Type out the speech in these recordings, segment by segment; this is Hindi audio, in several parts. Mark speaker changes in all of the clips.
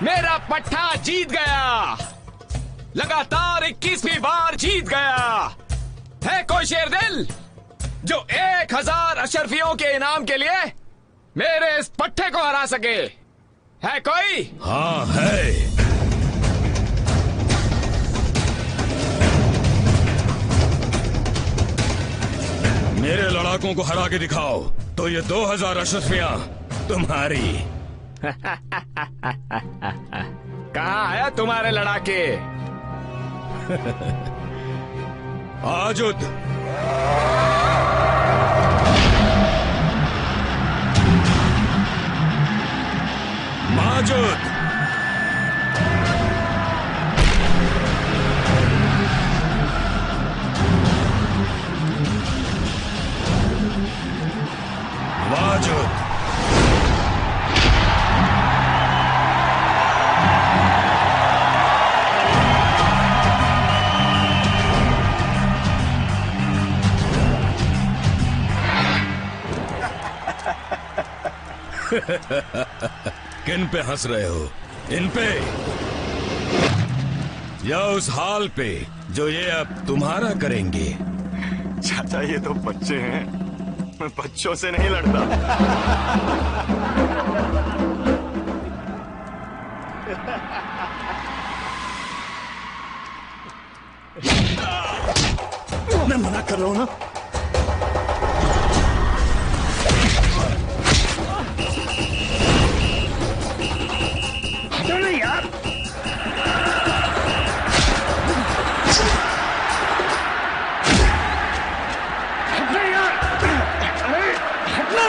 Speaker 1: मेरा पट्टा जीत गया, लगातार 21वीं बार जीत गया। है कोई शेर दिल जो 1000 अशरफियों के इनाम के लिए मेरे इस पट्टे को हरा सके? है कोई?
Speaker 2: हाँ है। मेरे लड़ाकों को हरा के दिखाओ तो ये 2000 अशरफियां तुम्हारी।
Speaker 1: कहाँ है तुम्हारे लड़ाके?
Speaker 2: आजुद, माजुद, वाजुद, किन पे हंस रहे हो? इन पे या उस हाल पे जो ये अब तुम्हारा करेंगे?
Speaker 3: चाचा ये तो बच्चे हैं, मैं बच्चों से नहीं लड़ता। मैं मना कर रहा हूं ना। हटो यार। हटना यार। अरे हटना।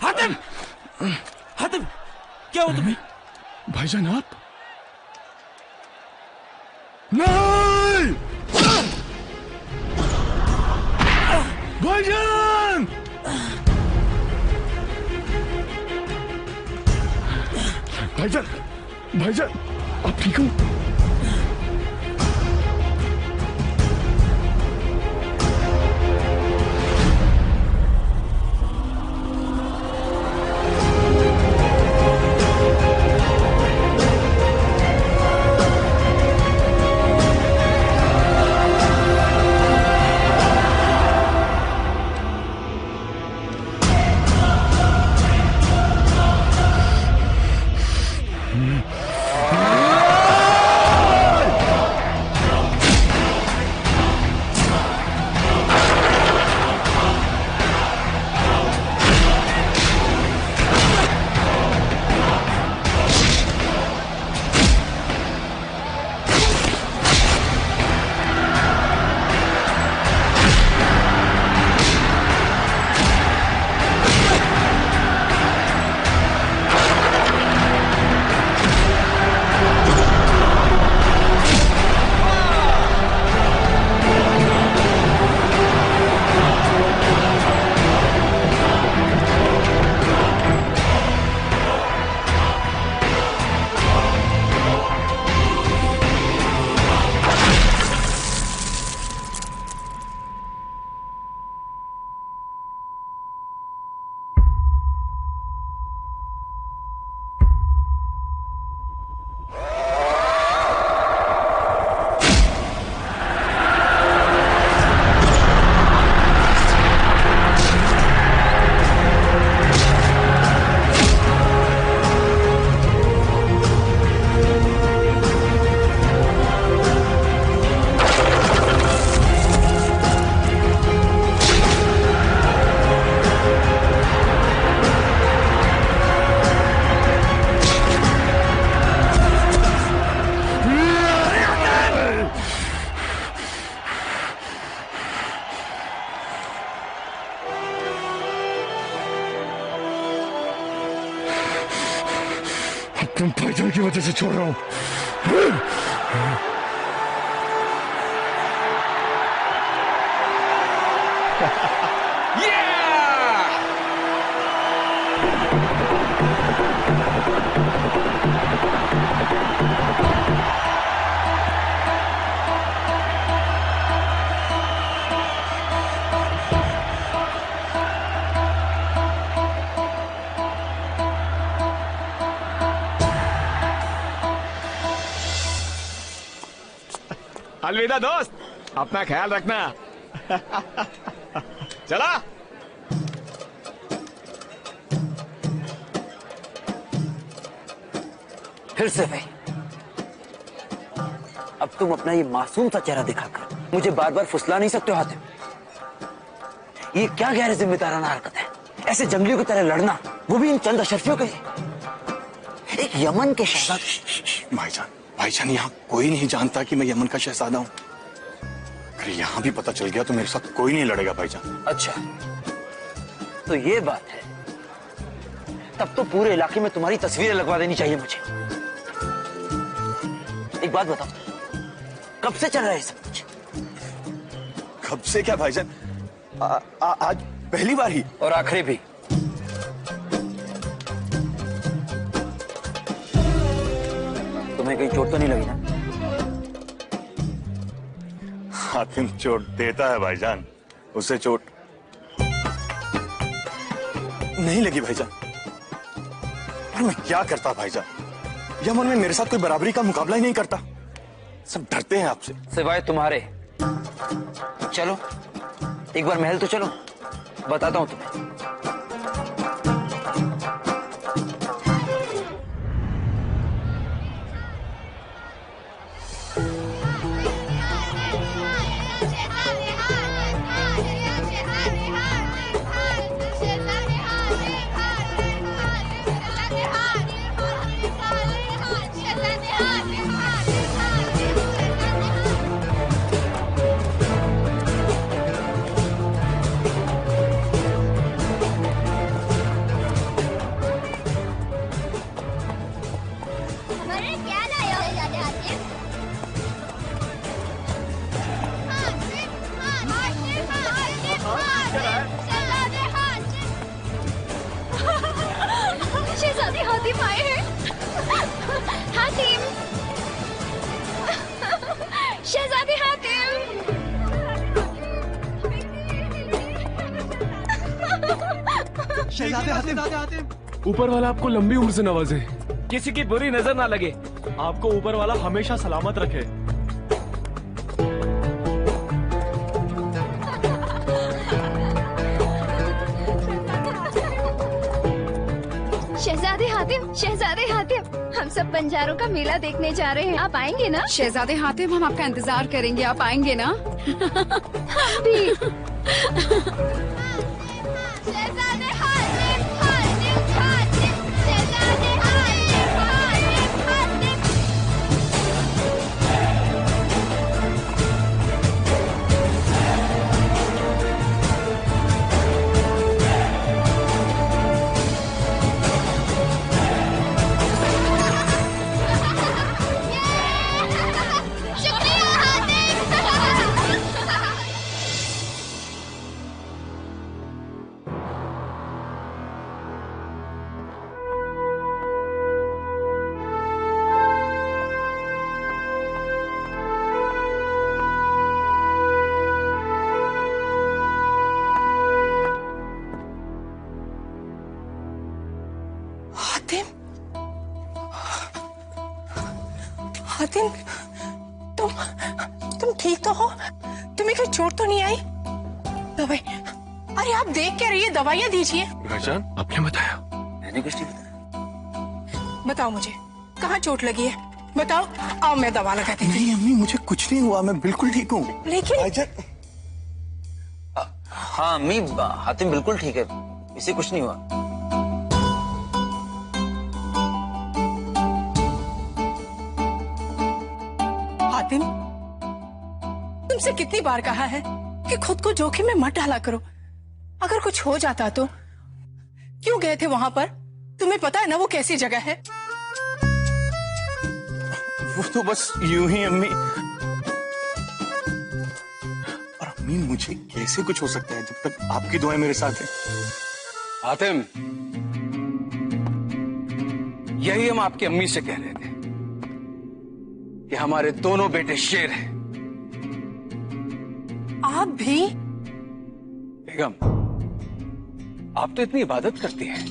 Speaker 4: हातिम! हातिम! क्या हो तुम्हें?
Speaker 3: भाईजान आप? नहीं! भाईजान! भाईजान! भाईजान! आप ठीक हो?
Speaker 2: तुम भाईजान की वजह से छोड़ रहा हूं।
Speaker 1: अलविदा दोस्त, अपना ख्याल रखना। चला।
Speaker 5: फिर से भाई, अब तुम अपना ये मासूम सा चेहरा दिखाकर मुझे बार बार फुसला नहीं सकते हो हातिम। ये क्या गैर जिम्मेदाराना हरकत है, ऐसे जंगलियों की तरह लड़ना, वो भी इन चंद अशरफियों के लिए। एक यमन के शहजादे।
Speaker 3: भाईजान यहाँ कोई नहीं जानता कि मैं यमन का शहजादा हूँ। अरे यहाँ भी पता चल गया तो मेरे साथ कोई नहीं लड़ेगा भाईजान।
Speaker 5: अच्छा, तो ये बात है, तब तो पूरे इलाके में तुम्हारी तस्वीरें लगवा देनी चाहिए मुझे। एक बात बताओ, कब से चल रहा है सब कुछ?
Speaker 3: कब से क्या भाईजान, आज पहली बार ही
Speaker 5: और आखिरी भी। तुम्हें कहीं चोट तो नहीं लगी ना?
Speaker 3: हातिम चोट देता है भाईजान, उसे चोट नहीं लगी भाईजान। पर मैं क्या करता भाईजान, यमन में मेरे साथ कोई बराबरी का मुकाबला ही नहीं करता। सब डरते हैं आपसे।
Speaker 5: सिवाय तुम्हारे। चलो एक बार महल तो चलो, बताता हूं तुम्हें।
Speaker 6: शहजादे हातिम आए हैं। हातिम, शहजादे हातिम।
Speaker 4: शहजादे हातिम।
Speaker 7: ऊपर वाला आपको लंबी उम्र से नवाजे,
Speaker 4: किसी की बुरी नजर ना लगे, आपको ऊपर वाला हमेशा सलामत रखे।
Speaker 6: शहजादे हातिम, हम सब बंजारों का मेला देखने जा रहे हैं, आप आएंगे ना?
Speaker 8: शहजादे हातिम, हम आपका इंतजार करेंगे, आप आएंगे ना?
Speaker 6: हम भी। शहजादे हातिम, हातिम, हातिम, शहजादे हातिम, हातिम, हातिम।
Speaker 8: हातिम, तुम ठीक तो हो? तुम्हें कोई चोट तो नहीं आई? दवाई, अरे आप देख क्या रही है, दवाइयाँ दीजिए।
Speaker 3: भाईजान
Speaker 7: आपने बताया?
Speaker 5: मैंने कुछ नहीं बताया।
Speaker 8: बताओ मुझे, कहाँ चोट लगी है? बताओ, आओ मैं दवा लगा देती हूँ।
Speaker 3: नहीं अम्मी, मुझे कुछ नहीं हुआ, मैं बिल्कुल ठीक हूँ।
Speaker 8: लेकिन
Speaker 3: भाईजान
Speaker 5: हाँ अम्मी, हातिम बिल्कुल ठीक है, इसे कुछ नहीं हुआ।
Speaker 8: हातिम, तुमसे कितनी बार कहा है कि खुद को जोखिम में मत डाला करो। अगर कुछ हो जाता तो? क्यों गए थे वहां पर? तुम्हें पता है ना वो कैसी जगह है?
Speaker 3: वो तो बस यूं ही अम्मी। और अम्मी मुझे कैसे कुछ हो सकता है जब तक आपकी दुआएं मेरे साथ हैं।
Speaker 9: हातिम, यही हम आपकी अम्मी से कह रहे थे कि हमारे दोनों बेटे शेर हैं।
Speaker 8: आप भी?
Speaker 9: बेगम, आप तो इतनी इबादत करती हैं,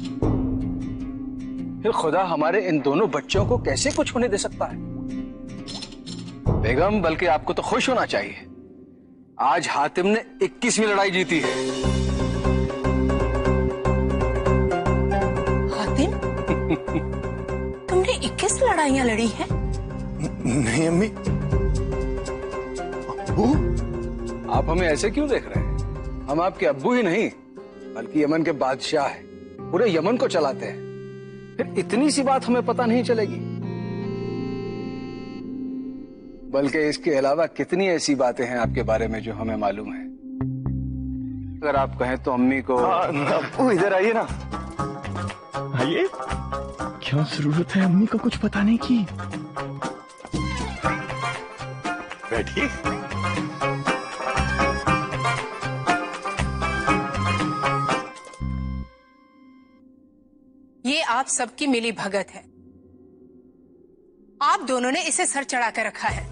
Speaker 9: फिर खुदा हमारे इन दोनों बच्चों को कैसे कुछ होने दे सकता है? बेगम, बल्कि आपको तो खुश होना चाहिए, आज हातिम ने 21वीं लड़ाई जीती है।
Speaker 8: हातिम, तुमने 21 लड़ाइयां लड़ी हैं?
Speaker 3: नहीं अम्मी। अब्बू?
Speaker 9: आप हमें ऐसे क्यों देख रहे हैं? हम आपके अब्बू ही नहीं बल्कि यमन के बादशाह हैं, पूरे यमन को चलाते हैं। फिर इतनी सी बात हमें पता नहीं चलेगी? बल्कि इसके अलावा कितनी ऐसी बातें हैं आपके बारे में जो हमें मालूम है। अगर आप कहें तो अम्मी को।
Speaker 3: अब्बू इधर आइए ना।
Speaker 7: आइए। क्या जरूरत है अम्मी को कुछ बताने की?
Speaker 3: बैठिए।
Speaker 8: ये आप सबकी मिली भगत है। आप दोनों ने इसे सर चढ़ा कर रखा है,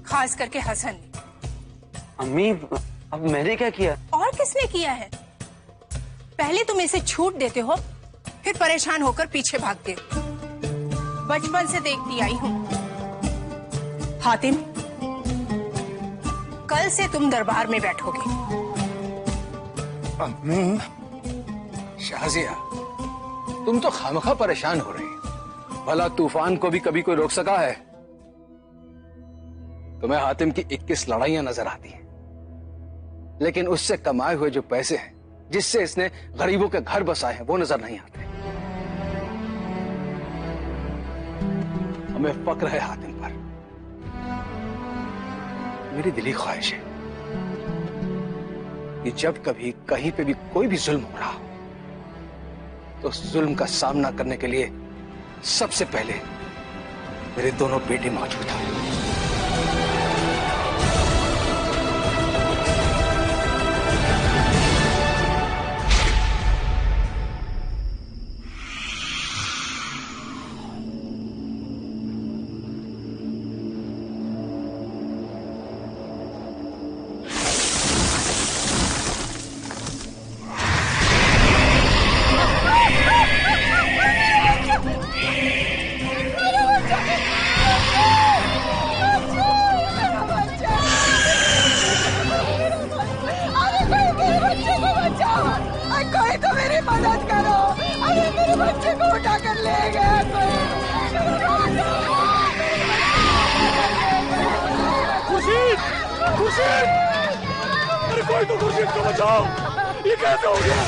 Speaker 8: खास करके हसन ने।
Speaker 5: अम्मी, अब मैंने क्या किया?
Speaker 8: और किसने किया है? पहले तुम इसे छूट देते हो, फिर परेशान होकर पीछे भागते हो। बचपन से देखती आई हूं। हातिम, कल से तुम दरबार में बैठोगे।
Speaker 3: अम्मी।
Speaker 9: शाहजिया, तुम तो खामखा परेशान हो रही हो। भला तूफान को भी कभी कोई रोक सका है? तुम्हें हातिम की 21 लड़ाइयां नजर आती हैं, लेकिन उससे कमाए हुए जो पैसे हैं, जिससे इसने गरीबों के घर बसाए हैं, वो नजर नहीं आते। हमें फक्र है हातिम पर। मेरी दिली ख्वाहिश है कि जब कभी कहीं पे भी कोई भी जुल्म हो रहा हो तो उस जुल्म का सामना करने के लिए सबसे पहले मेरे दोनों बेटे मौजूद हैं।
Speaker 8: कोई तो मेरी मदद करो। अरे मेरे बच्चे को उठा कर ले गया कोई।
Speaker 7: खुर्शीद! खुर्शीद! अरे कोई तो खुर्शीद को बचाओ! ये कैसे हो गया?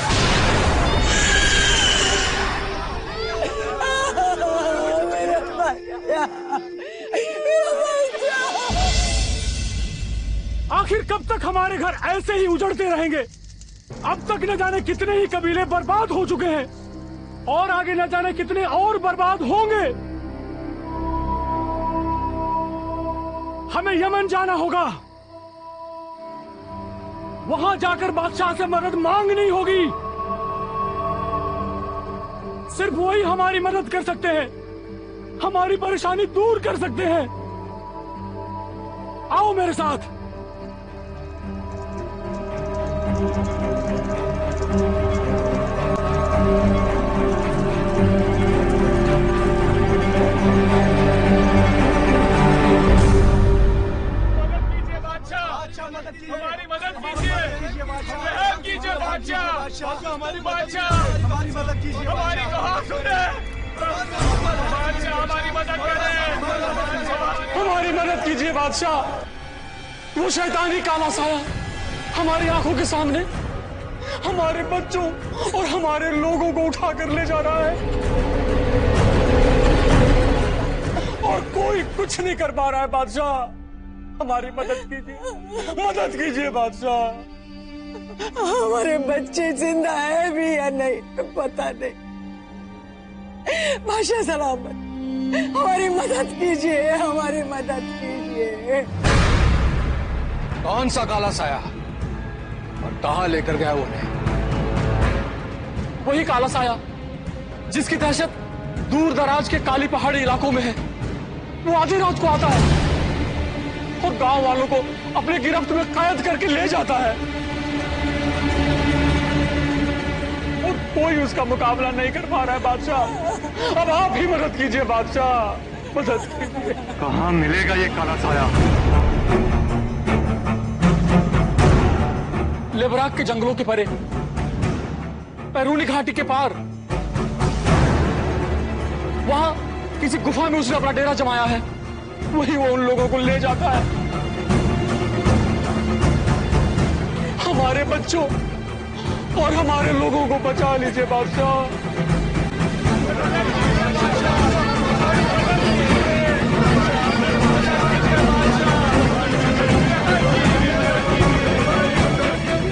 Speaker 7: आखिर कब तक हमारे घर ऐसे ही उजड़ते रहेंगे? अब तक न जाने कितने ही कबीले बर्बाद हो चुके हैं और आगे न जाने कितने और बर्बाद होंगे। हमें यमन जाना होगा। वहां जाकर बादशाह से मदद मांगनी होगी। सिर्फ वही हमारी मदद कर सकते हैं, हमारी परेशानी दूर कर सकते हैं। आओ मेरे साथ।
Speaker 1: हमारी मदद कीजिए, रहम कीजिए बादशाह, हमारी बादशाह, हमारी मदद कीजिए, हमारी दुआ सुने, बादशाह हमारी मदद करें,
Speaker 7: हमारी मदद कीजिए बादशाह। वो शैतानी काला साया हमारी आंखों के सामने हमारे बच्चों और हमारे लोगों को उठाकर ले जा रहा है और कोई कुछ नहीं कर पा रहा है। बादशाह हमारी मदद कीजिए बादशाह।
Speaker 8: हमारे बच्चे जिंदा है भी या नहीं पता नहीं। बादशाह सलामत, हमारी मदद कीजिए, हमारी मदद कीजिए।
Speaker 9: कौन सा काला साया और कहां लेकर गया उन्हें?
Speaker 7: वही काला साया जिसकी दहशत दूर दराज के काली पहाड़ी इलाकों में है। वो आधी रात को आता है और गांव वालों को अपने गिरफ्त में कैद करके ले जाता है और कोई उसका मुकाबला नहीं कर पा रहा है बादशाह। अब आप ही मदद कीजिए बादशाह, मदद कीजिए।
Speaker 3: कहाँ मिलेगा ये काला साया?
Speaker 7: लेबराक के जंगलों के परे, पैरूनी घाटी के पार, वहां किसी गुफा में उसने अपना डेरा जमाया है। वही वो उन लोगों को ले जाता है। हमारे बच्चों और हमारे लोगों को बचा लीजिए बादशाह।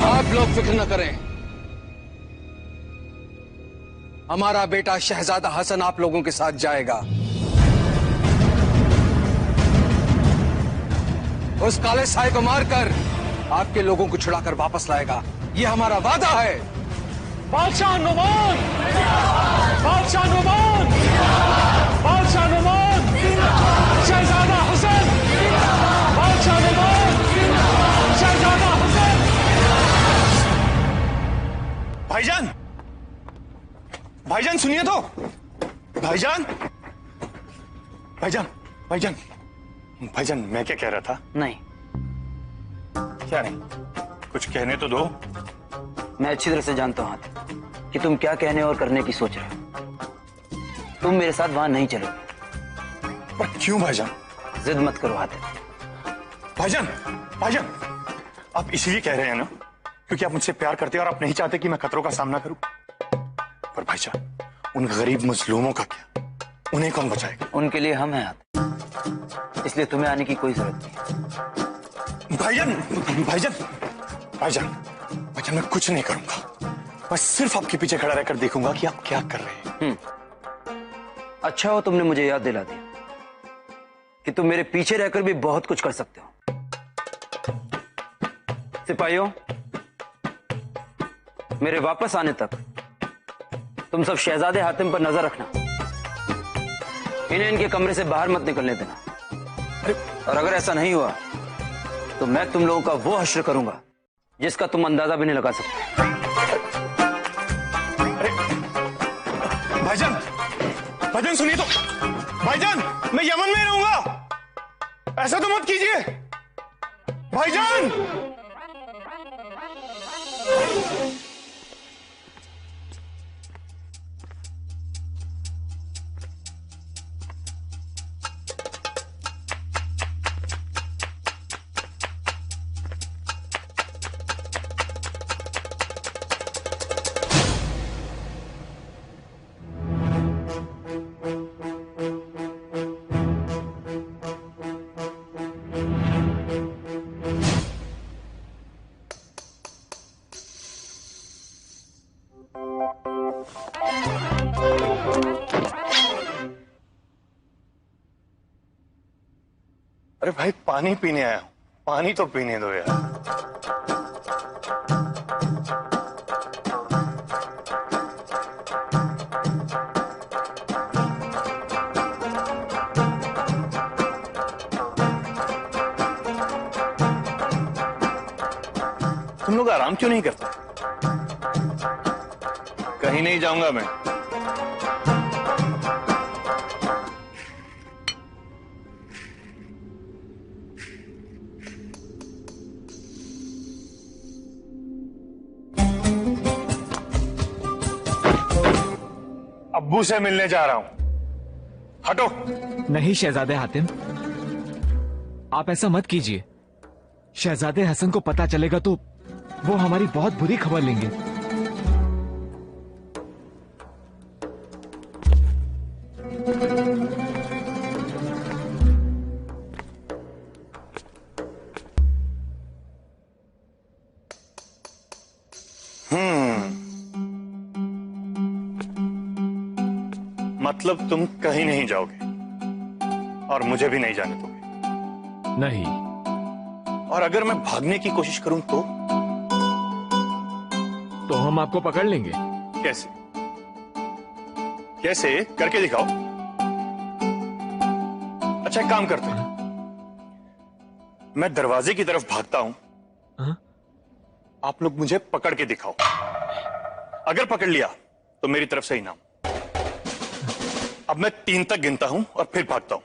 Speaker 9: आप लोग फिक्र न करें, हमारा बेटा शहजादा हसन आप लोगों के साथ जाएगा। उस काले साए को मारकर आपके लोगों को छुड़ाकर वापस लाएगा। ये हमारा वादा है।
Speaker 7: बादशाह नुमान, बादशाह नुमान, बादशाह नुमान, शहजादा हसन, बादशाह नुमान, शहजादा हसन।
Speaker 3: भाईजान, भाईजान सुनिए तो। भाईजान, भाईजान, भाईजान, भाईजान, मैं क्या कह रहा था?
Speaker 5: नहीं,
Speaker 3: क्या नहीं? कुछ कहने तो दो।
Speaker 5: मैं अच्छी तरह से जानता हूं हातिम कि तुम क्या कहने और करने की सोच रहे हो। तुम मेरे साथ वहां नहीं चलोगे।
Speaker 3: पर क्यों भाईजान?
Speaker 5: जिद मत करो हातिम।
Speaker 3: भाईजान, भाईजान, आप इसलिए कह रहे हैं ना क्योंकि आप मुझसे प्यार करते हैं और आप नहीं चाहते कि मैं खतरों का सामना करूं। पर भाईजान, उन गरीब मजलूमों का क्या? उन्हें कौन बचाएगा?
Speaker 5: उनके लिए हम हैं हातिम, इसलिए तुम्हें आने की कोई जरूरत नहीं।
Speaker 3: भाईजान, भाईजान, भाईजान, भाईजान, मैं कुछ नहीं करूंगा। मैं सिर्फ आपके पीछे खड़ा रहकर देखूंगा कि आप क्या कर रहे हैं।
Speaker 5: अच्छा हो तुमने मुझे याद दिला दिया कि तुम मेरे पीछे रहकर भी बहुत कुछ कर सकते हो। सिपाहियों, मेरे वापस आने तक तुम सब शहजादे हातिम पर नजर रखना। इन्हें इनके कमरे से बाहर मत निकलने देना। और अगर ऐसा नहीं हुआ तो मैं तुम लोगों का वो हश्र करूंगा जिसका तुम अंदाजा भी नहीं लगा सकते।
Speaker 3: भाईजान, भाईजान सुनिए तो। भाईजान, मैं यमन में रहूंगा। ऐसा तो मत कीजिए भाईजान। अरे भाई, पानी पीने आया हूं। पानी तो पीने दो यार। तुम लोग आराम क्यों नहीं करते? कहीं नहीं जाऊंगा मैं। अब्बू से मिलने जा रहा हूं। हटो।
Speaker 1: नहीं शहजादे हातिम, आप ऐसा मत कीजिए। शहजादे हसन को पता चलेगा तो वो हमारी बहुत बुरी खबर लेंगे।
Speaker 3: मतलब तुम कहीं नहीं जाओगे? और मुझे भी नहीं जाने दोगे?
Speaker 4: नहीं।
Speaker 3: और अगर मैं भागने की कोशिश करूं तो
Speaker 4: हम आपको पकड़ लेंगे।
Speaker 3: कैसे? कैसे? करके दिखाओ। अच्छा, एक काम करते हैं, मैं दरवाजे की तरफ भागता हूं, आप लोग मुझे पकड़ के दिखाओ। अगर पकड़ लिया तो मेरी तरफ से इनाम। अब मैं 3 तक गिनता हूं और फिर भागता हूं।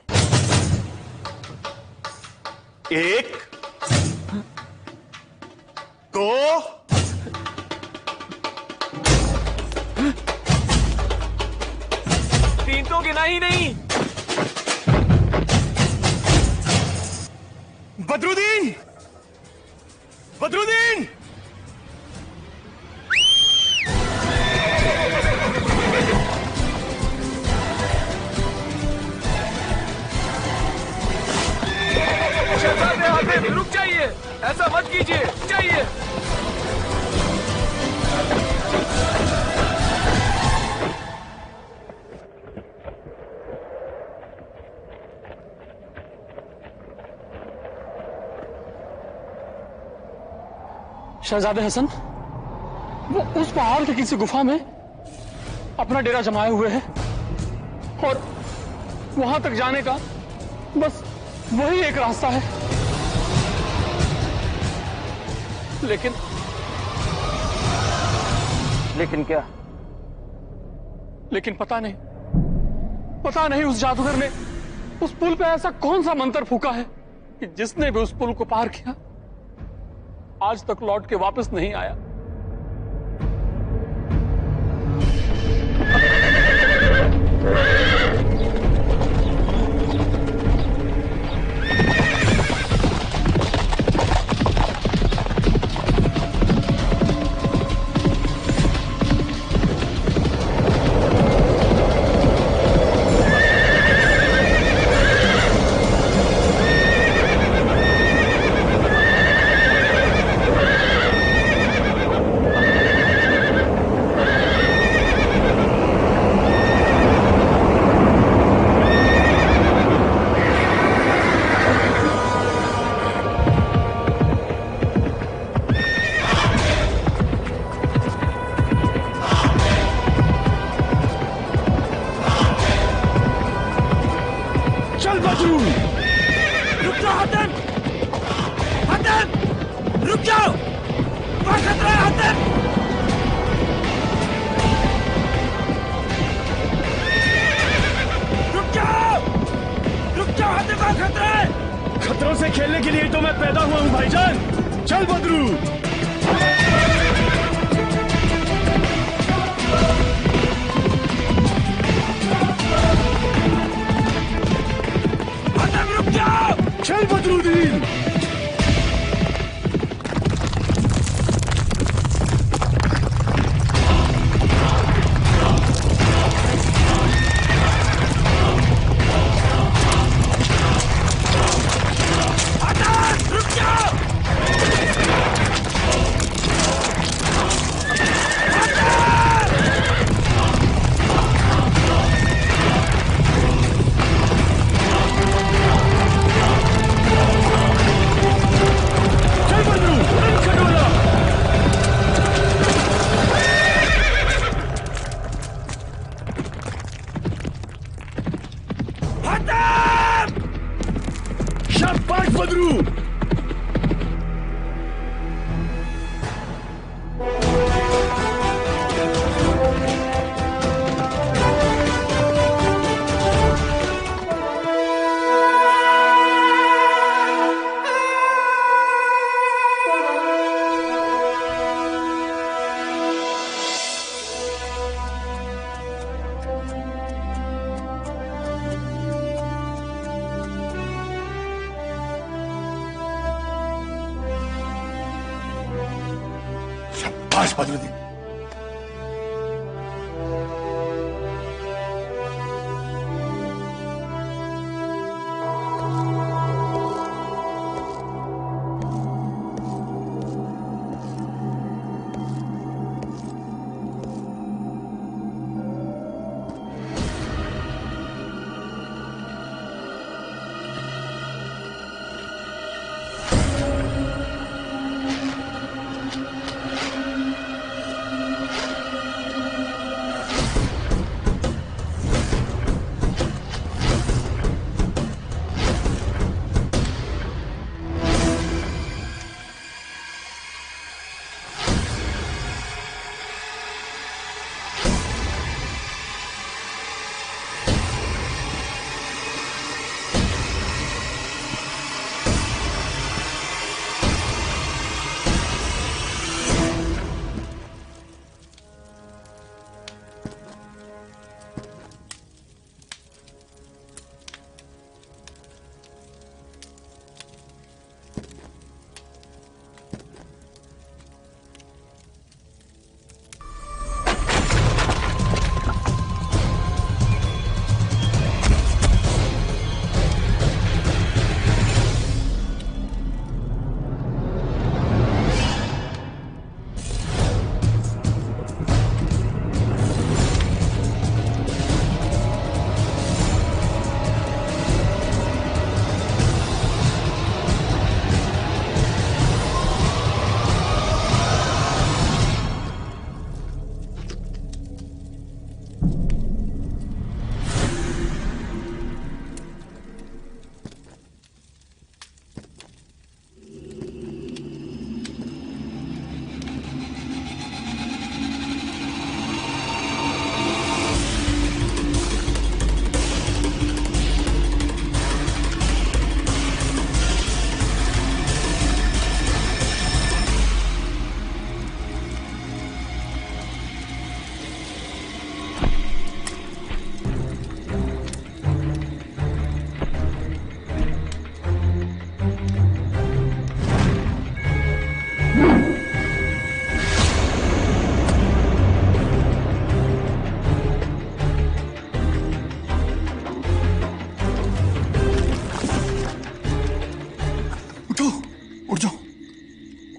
Speaker 3: 1 2
Speaker 4: 3 तो गिना ही नहीं।
Speaker 3: बदरुद्दीन! बदरुद्दीन!
Speaker 4: शहजादे हातिम, रुक जाइए, ऐसा मत कीजिए, जाइए।
Speaker 7: शहजादे हसन वो उस पहाड़ के किसी गुफा में अपना डेरा जमाए हुए है और वहां तक जाने का बस वही एक रास्ता है। लेकिन
Speaker 5: क्या?
Speaker 7: लेकिन पता नहीं उस जादूगर ने उस पुल पे ऐसा कौन सा मंत्र फूका है कि जिसने भी उस पुल को पार किया आज तक लौट के वापस नहीं आया।
Speaker 2: खतरों से खेलने के लिए तो मैं पैदा हुआ हूं भाईजान। चल बदरू।
Speaker 1: रुक जाओ।
Speaker 2: चल बदरुद्दीन। शाबाश बदरू। शाबाश बदरुद्दीन।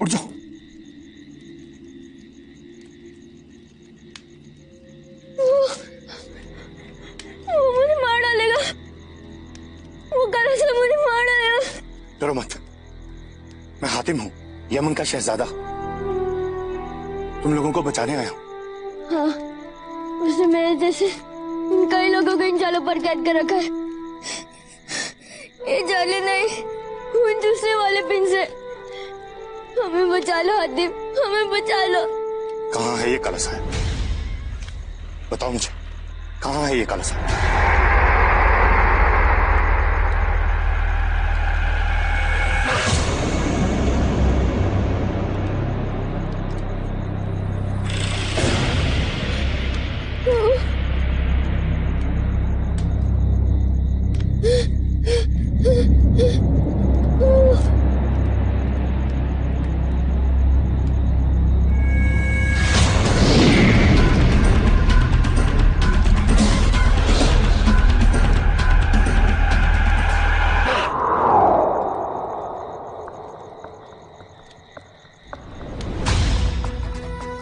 Speaker 3: उठ जाओ।
Speaker 6: वो मुझे मार डालेगा, वो गलत से मुझे मार डालेगा।
Speaker 3: डरो मत, मैं हातिम हूँ, यमन का शहजादा, तुम लोगों को बचाने आया हूँ।
Speaker 6: हाँ, उसने मेरे जैसे कई लोगों को इन जालों पर कैद कर रखा है। ये जाले नहीं, वो दूसरे वाले पिन से। हमें बचा लो हातिम, हमें बचा लो।
Speaker 3: कहाँ है ये कलश है? बताओ मुझे, कहाँ है ये कलश है?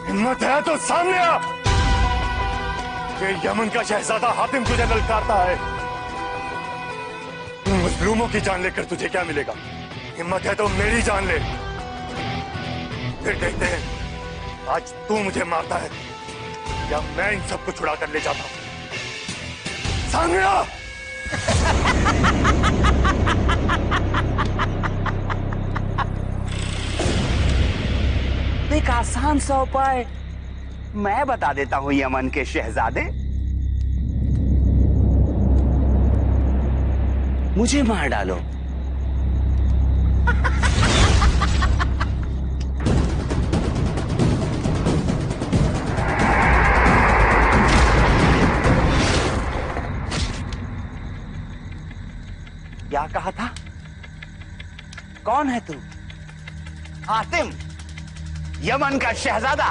Speaker 3: हिम्मत है तो सामने आ। ये यमन का शहजादा हातिम तुझे ललकारता है। मजलूमों की जान लेकर तुझे क्या मिलेगा? हिम्मत है तो मेरी जान ले, फिर देखते हैं आज तू मुझे मारता है या मैं इन सबको छुड़ा कर ले जाता हूं। सामने आ।
Speaker 10: एक आसान सा उपाय मैं बता देता हूं यमन के शहजादे, मुझे मार डालो। क्या कहा था? कौन है तू? हातिम, यमन का शहजादा।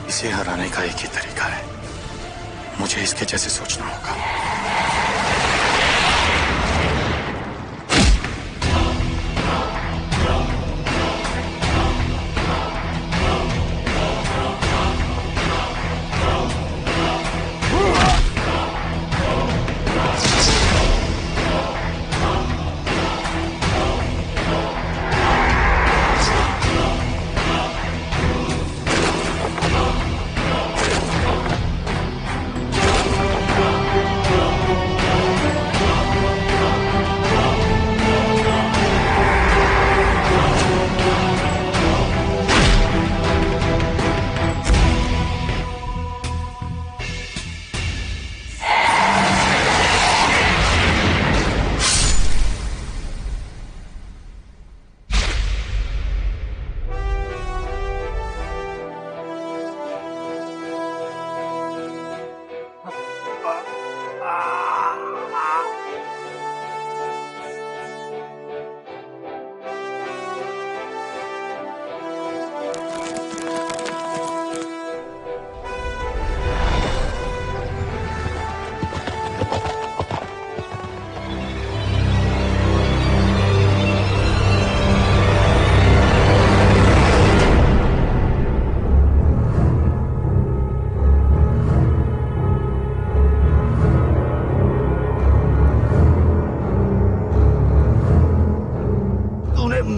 Speaker 3: इसे हराने का एक ही तरीका है, मुझे इसके जैसे सोचना होगा।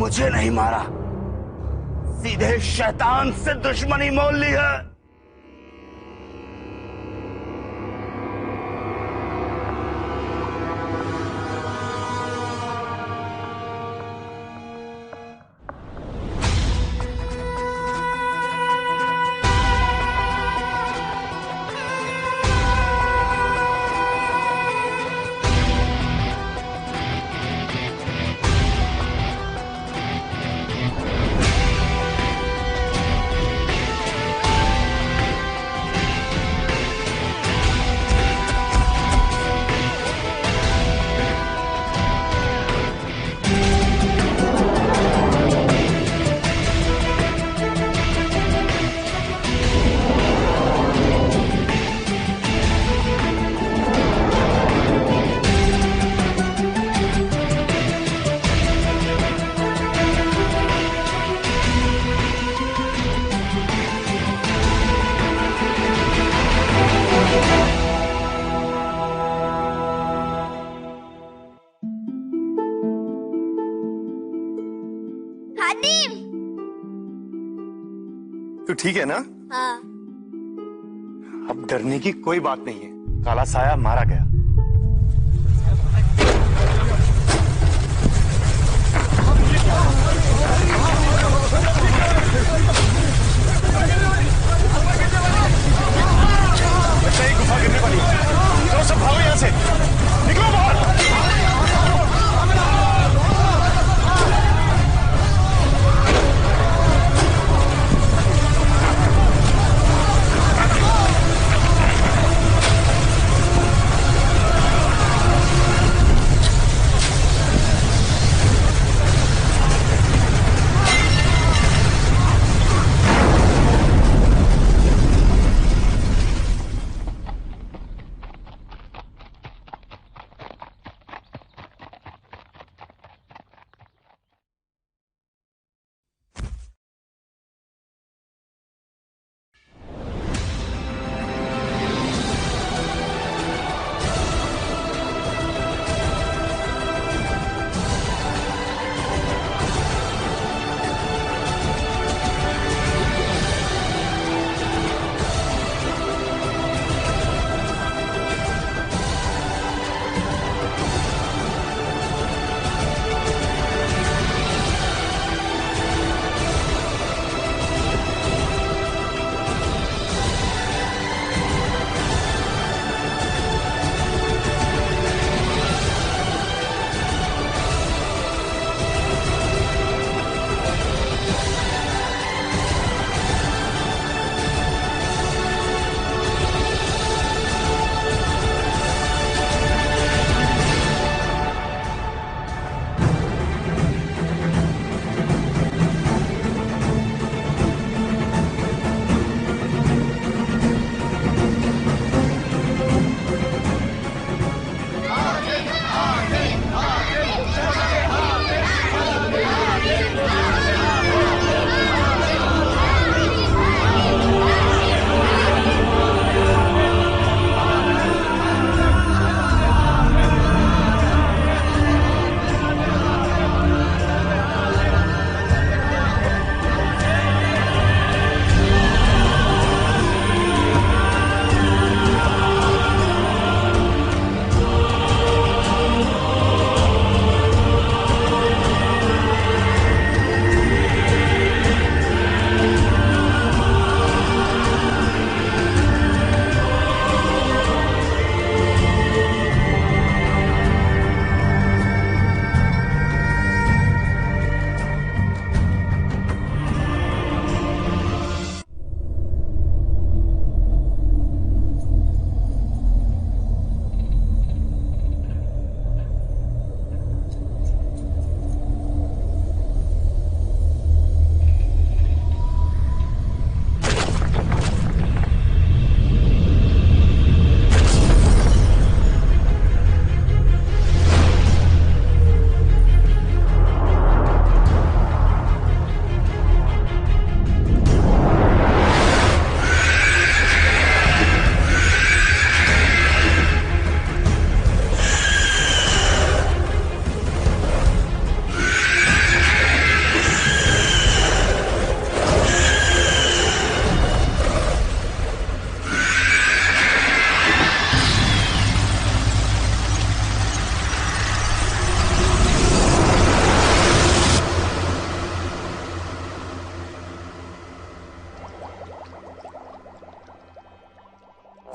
Speaker 10: मुझे नहीं मारा, सीधे शैतान से दुश्मनी मोल ली है।
Speaker 6: हातिम,
Speaker 3: तू ठीक है ना?
Speaker 6: हाँ।
Speaker 3: अब डरने की कोई बात नहीं है, काला साया मारा गया। सही गुफा गिरने वाली है, तो सब भागो यहाँ से, निकलो बाहर।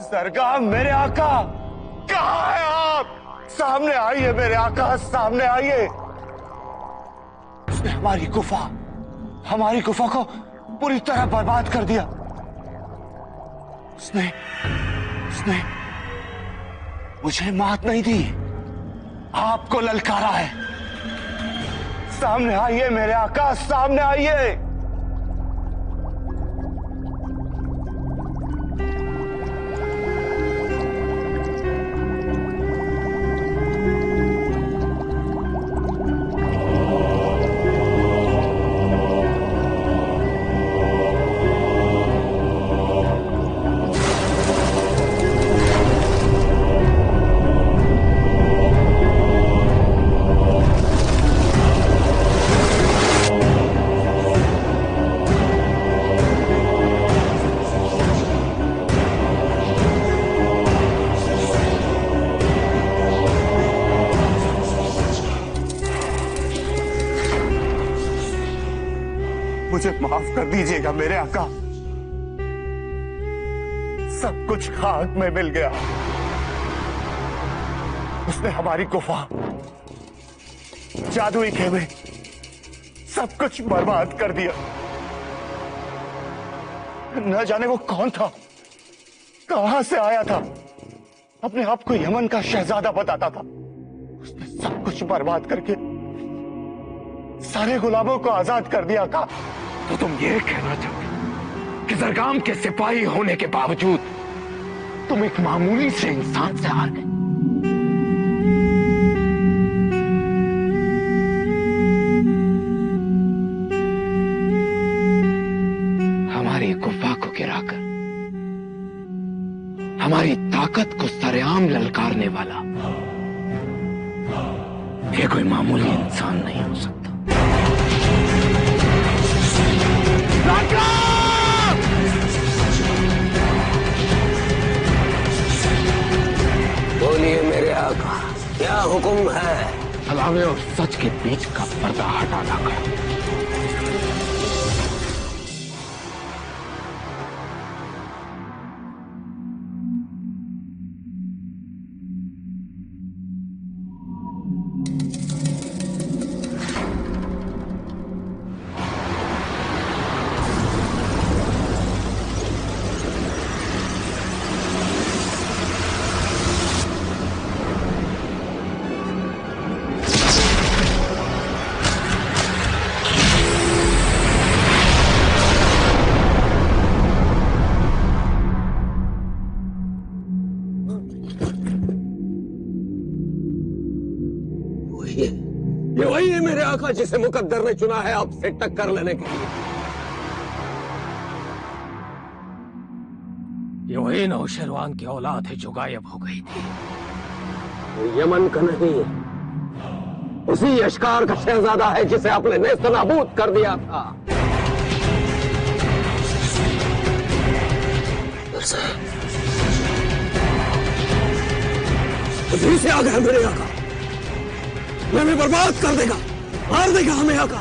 Speaker 3: सरगाम मेरे आका, कहाँ है आप? सामने आइए मेरे आका, सामने आइए। उसने हमारी गुफा को पूरी तरह बर्बाद कर दिया। उसने मुझे मात नहीं दी, आपको ललकारा है। सामने आइए मेरे आका, सामने आइए। मुझे माफ कर दीजिएगा मेरे आका, सब कुछ खाक में मिल गया। उसने हमारी गुफा, जादुई खेमे, सब कुछ बर्बाद कर दिया। न जाने वो कौन था, कहां से आया था, अपने आप को यमन का शहजादा बताता था। उसने सब कुछ बर्बाद करके सारे गुलामों को आजाद कर दिया। का
Speaker 11: तो तुम ये कहना चाहते कि जरगाम के सिपाही होने के बावजूद तुम एक मामूली से इंसान से हार गए? हमारी गुफा को गिराकर हमारी ताकत को सरेआम ललकारने वाला ये कोई मामूली इंसान नहीं हो सकता।
Speaker 5: बोलिए मेरे आका, क्या हुक्म है?
Speaker 11: सलामे और सच के बीच का पर्दा हटाना कर।
Speaker 5: ये वही है मेरे आका जिसे मुकद्दर ने चुना है आपसे टक्कर लेने के लिए।
Speaker 11: ये वही नौशेरवान की औलाद है जो गायब हो गई थी।
Speaker 5: यमन का नहीं, उसी अशकार का शहजादा है जिसे आपने नेस्त नाबूद कर दिया था। उसी से आ गया मेरे आका, हमें बर्बाद कर देगा, मार देगा हमें आका।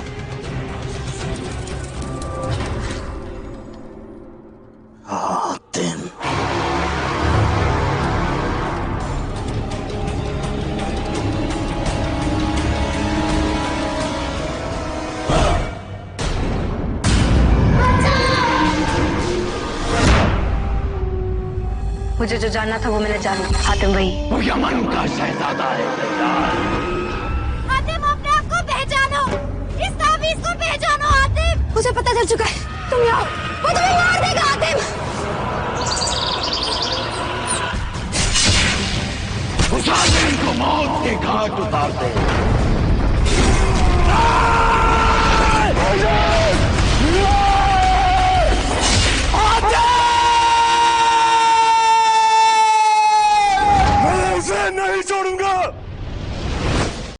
Speaker 5: हातिम,
Speaker 6: मुझे जो जानना था वो मैंने जान लिया। हातिम वही,
Speaker 11: वो यमन का शहजादा है।
Speaker 6: हातिम अपने आप को पहचानो, इस ताबीज को पहचानो हातिम। मुझे पता चल चुका है, तुम यहाँ, वो तुम्हें मार देगा हातिम।
Speaker 11: उस आदमी को मौत के घाट उतार दे।